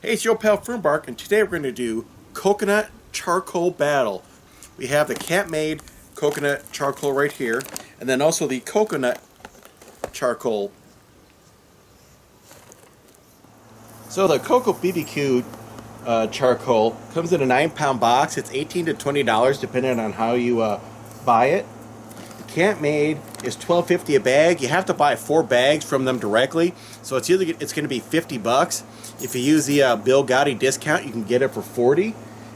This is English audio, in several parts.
Hey, it's your Old Pal Fernbark, and today we're going to do Coconut Charcoal Battle. We have the CampMaid Coconut Charcoal right here, and then also the Coconut Charcoal. So the Coco-BBQ charcoal comes in a 9-pound box. It's $18 to $20 depending on how you buy it. The CampMaid is $12.50 a bag. You have to buy 4 bags from them directly, so it's going to be $50. If you use the Bill Gotti discount, you can get it for $40.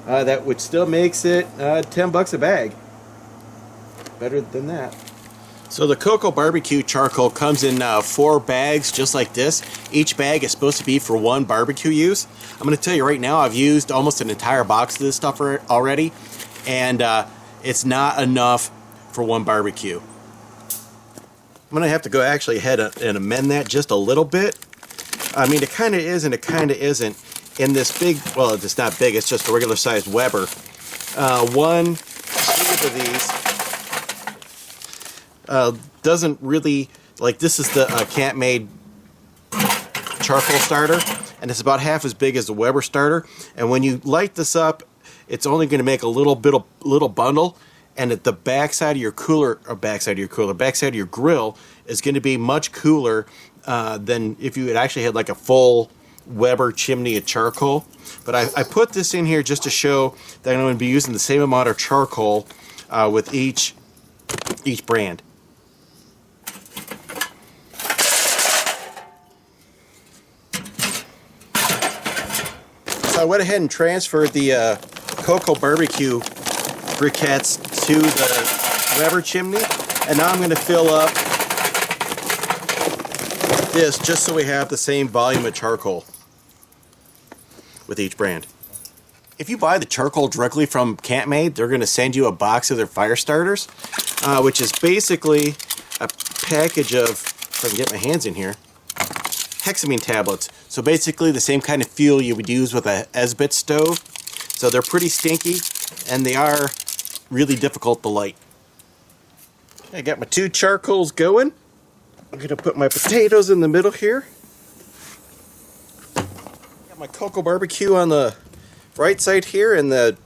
That which still makes it $10 a bag. Better than that. So the Coco-BBQ charcoal comes in 4 bags just like this. Each bag is supposed to be for 1 barbecue use. I'm going to tell you right now, I've used almost an entire box of this stuff already, and it's not enough for 1 barbecue. I'm going to have to go actually ahead and amend that just a little bit. I mean, it kind of is and it kind of isn't. In this big, well, it's not big, it's just a regular sized Weber. 1 tube of these doesn't really, like, this is the CampMaid charcoal starter, and it's about half as big as the Weber starter. And when you light this up, it's only going to make a little bundle, and at the backside of your backside of your grill is going to be much cooler than if you had actually had like a full Weber chimney of charcoal. But I put this in here just to show that I'm going to be using the same amount of charcoal with each brand. So I went ahead and transferred the Coco-BBQ briquettes to the Weber chimney, and now I'm going to fill up this just so we have the same volume of charcoal with each brand. If you buy the charcoal directly from CampMaid, they're going to send you a box of their fire starters, which is basically a package of, if I can get my hands in here, hexamine tablets. So basically the same kind of fuel you would use with a Esbit stove. So they're pretty stinky, and they are really difficult to light. I got my 2 charcoals going. I'm going to put my potatoes in the middle here. Got my Coco-BBQ on the right side here and the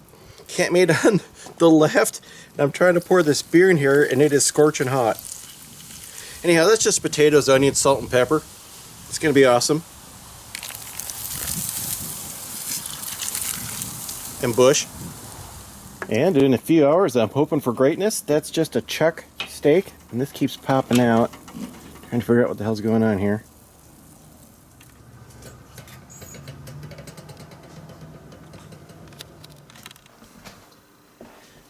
CampMaid on the left. And I'm trying to pour this beer in here, and it is scorching hot. Anyhow, that's just potatoes, onions, salt, and pepper. It's going to be awesome. And bush. And in a few hours, I'm hoping for greatness. That's just a chuck steak, and this keeps popping out. Trying to figure out what the hell's going on here.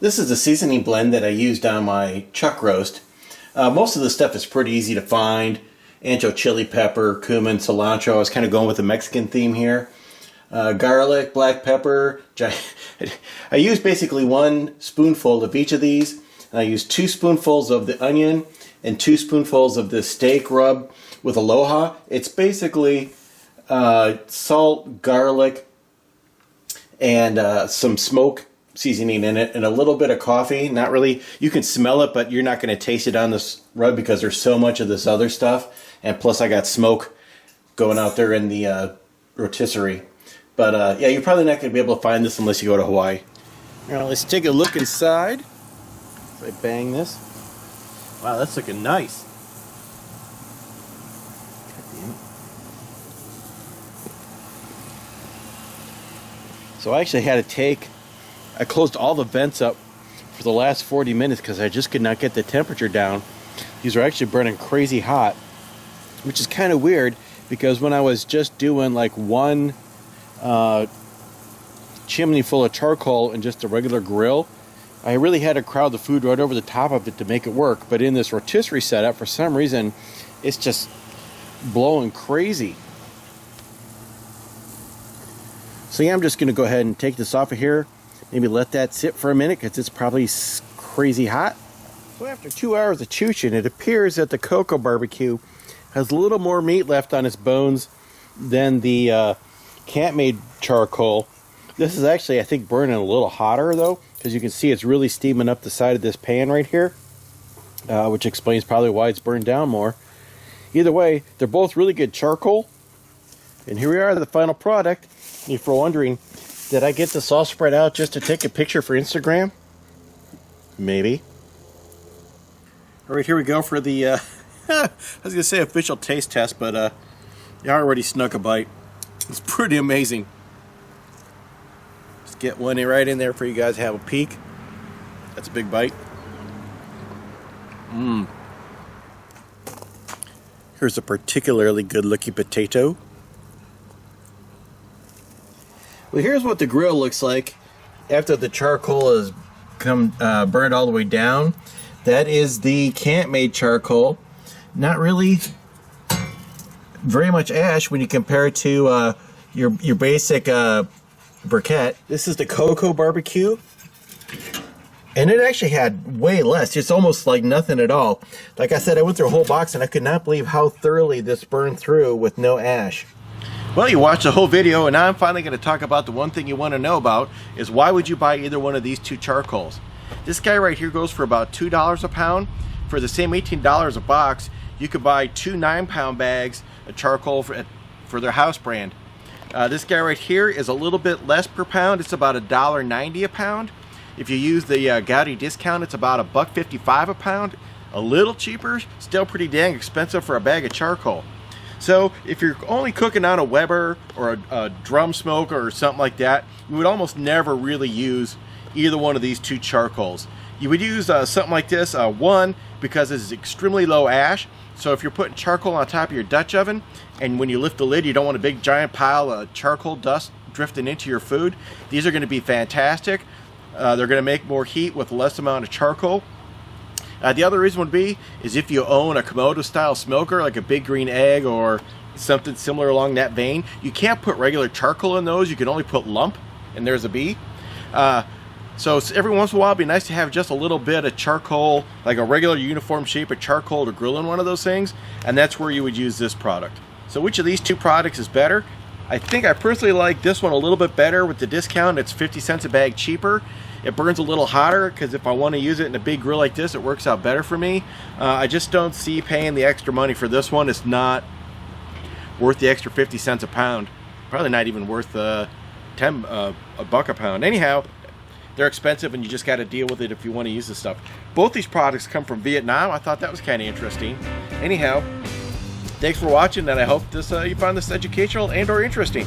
This is the seasoning blend that I used on my chuck roast. Most of the stuff is pretty easy to find. Ancho chili pepper, cumin, cilantro. I was kind of going with the Mexican theme here. Garlic, black pepper. I used basically 1 spoonful of each of these. And I used 2 spoonfuls of the onion and 2 spoonfuls of the steak rub with Aloha. It's basically salt, garlic, and some smoke seasoning in it, and a little bit of coffee. Not really, you can smell it, but you're not going to taste it on this rub because there's so much of this other stuff. And plus I got smoke going out there in the rotisserie. But yeah, you're probably not going to be able to find this unless you go to Hawaii. Now let's take a look inside. If I bang this. Wow, that's looking nice. So I actually had to I closed all the vents up for the last 40 minutes because I just could not get the temperature down. These are actually burning crazy hot, which is kind of weird because when I was just doing like 1 chimney full of charcoal and just a regular grill, I really had to crowd the food right over the top of it to make it work. But in this rotisserie setup, for some reason, it's just blowing crazy. So yeah, I'm just going to go ahead and take this off of here. Maybe let that sit for a minute because it's probably crazy hot. So after 2 hours of chooching, it appears that the Coco-BBQ has a little more meat left on its bones than the CampMaid charcoal. This is actually, I think, burning a little hotter though, because you can see it's really steaming up the side of this pan right here, which explains probably why it's burned down more. Either way, they're both really good charcoal. And here we are, the final product. If you're wondering, did I get this all spread out just to take a picture for Instagram? Maybe. All right, here we go for the, I was gonna say official taste test, but you already snuck a bite. It's pretty amazing. Just get one right in there for you guys to have a peek. That's a big bite. Here's a particularly good looking potato. Well, here's what the grill looks like after the charcoal is burned all the way down. That is the CampMaid charcoal. Not really very much ash when you compare it to your basic briquette. This is the Coco-BBQ, and it actually had way less. It's almost like nothing at all. Like I said, I went through a whole box and I could not believe how thoroughly this burned through with no ash. Well, you watched the whole video, and now I'm finally going to talk about the one thing you want to know about is why would you buy either one of these two charcoals? This guy right here goes for about $2 a pound. For the same $18 a box, you could buy 2 9-pound bags of charcoal for their house brand. This guy right here is a little bit less per pound. It's about $1.90 a pound. If you use the Gaudi discount, it's about $1.55 a pound. A little cheaper, still pretty dang expensive for a bag of charcoal. So if you're only cooking on a Weber or a drum smoker or something like that, you would almost never really use either one of these two charcoals. You would use something like this, one, because it's extremely low ash. So if you're putting charcoal on top of your Dutch oven, and when you lift the lid, you don't want a big giant pile of charcoal dust drifting into your food, these are going to be fantastic. They're going to make more heat with less amount of charcoal. The other reason would be is if you own a Komodo style smoker like a Big Green Egg or something similar along that vein, you can't put regular charcoal in those. You can only put lump, and there's a B. So every once in a while it'd be nice to have just a little bit of charcoal, like a regular uniform shape of charcoal to grill in one of those things, and that's where you would use this product. So which of these two products is better? I think I personally like this one a little bit better. With the discount, it's 50 cents a bag cheaper. It burns a little hotter because if I want to use it in a big grill like this, it works out better for me. I just don't see paying the extra money for this one. It's not worth the extra 50 cents a pound. Probably not even worth a buck a pound. Anyhow, they're expensive and you just got to deal with it if you want to use this stuff. Both these products come from Vietnam. I thought that was kind of interesting. Anyhow, thanks for watching, and I hope you found this educational and or interesting.